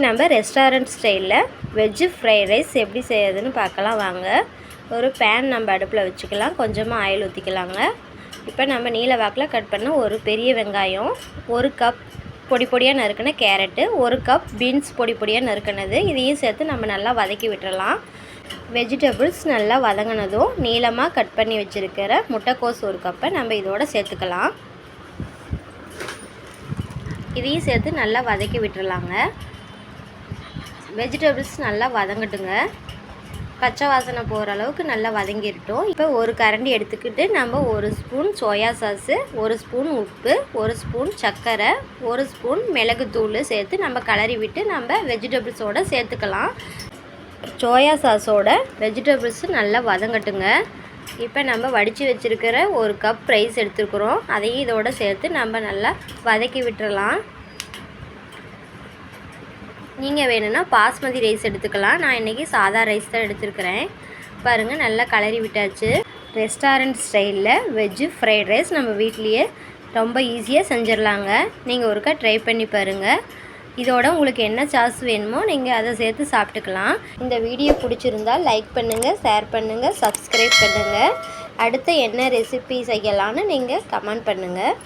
நம்ம ரெஸ்டாரண்ட் ஸ்டைலில் veg fried rice எப்படி செய்யறதுன்னு பார்க்கலாம் வாங்க. ஒரு பேன் நம்ம அடுப்பில் வச்சுக்கலாம். கொஞ்சமாக ஆயில் ஊற்றிக்கலாங்க. இப்போ நம்ம நீல வாக்கில் கட் பண்ண ஒரு பெரிய வெங்காயம், ஒரு கப் பொடி பொடியாக நறுக்கின கேரட்டு, ஒரு கப் பீன்ஸ் பொடி பொடியாக நறுக்கினது, இதையும் சேர்த்து நம்ம நல்லா வதக்கி விட்டுறலாம். வெஜிடபிள்ஸ் நல்லா வதங்கினதும் நீளமாக கட் பண்ணி வச்சுருக்கிற முட்டைக்கோஸ் ஒரு கப்பை நம்ம இதோடு சேர்த்துக்கலாம். இதையும் சேர்த்து நல்லா வதக்கி விட்டுறலாங்க. வெஜிடபிள்ஸ் நல்லா வதங்கட்டுங்க. பச்சை வாசனை போகிற அளவுக்கு நல்லா வதங்கிட்டோம். இப்போ ஒரு கரண்டி எடுத்துக்கிட்டு நம்ம ஒரு ஸ்பூன் சோயா சாஸு, ஒரு ஸ்பூன் உப்பு, ஒரு ஸ்பூன் சர்க்கரை, ஒரு ஸ்பூன் மிளகுத்தூள் சேர்த்து நம்ம கிளறி விட்டு நம்ம வெஜிடபிள்ஸோடு சேர்த்துக்கலாம். சோயா சாஸோட வெஜிடபிள்ஸு நல்லா வதங்கட்டுங்க. இப்போ நம்ம வடித்து வச்சுருக்கிற ஒரு கப் ரைஸ் எடுத்துருக்குறோம். அதையும் இதோடு சேர்த்து நம்ம நல்லா வதக்கி விட்டுறலாம். நீங்கள் வேணும்னா பாஸ்மதி ரைஸ் எடுத்துக்கலாம். நான் இன்றைக்கி சாதா ரைஸ் தான் எடுத்துருக்கிறேன். பாருங்கள், நல்லா கிளறி விட்டாச்சு. ரெஸ்டாரண்ட் ஸ்டைலில் வெஜ்ஜு ஃப்ரைட் ரைஸ் நம்ம வீட்லேயே ரொம்ப ஈஸியாக செஞ்சிடலாங்க. நீங்கள் ஒருக்கா ட்ரை பண்ணி பாருங்கள். இதோட உங்களுக்கு என்ன சாஸ் வேணுமோ நீங்கள் அதை சேர்த்து சாப்பிட்டுக்கலாம். இந்த வீடியோ பிடிச்சிருந்தால் லைக் பண்ணுங்கள், ஷேர் பண்ணுங்கள், சப்ஸ்கிரைப் பண்ணுங்கள். அடுத்து என்ன ரெசிபி செய்யலான்னு நீங்கள் கமெண்ட் பண்ணுங்கள்.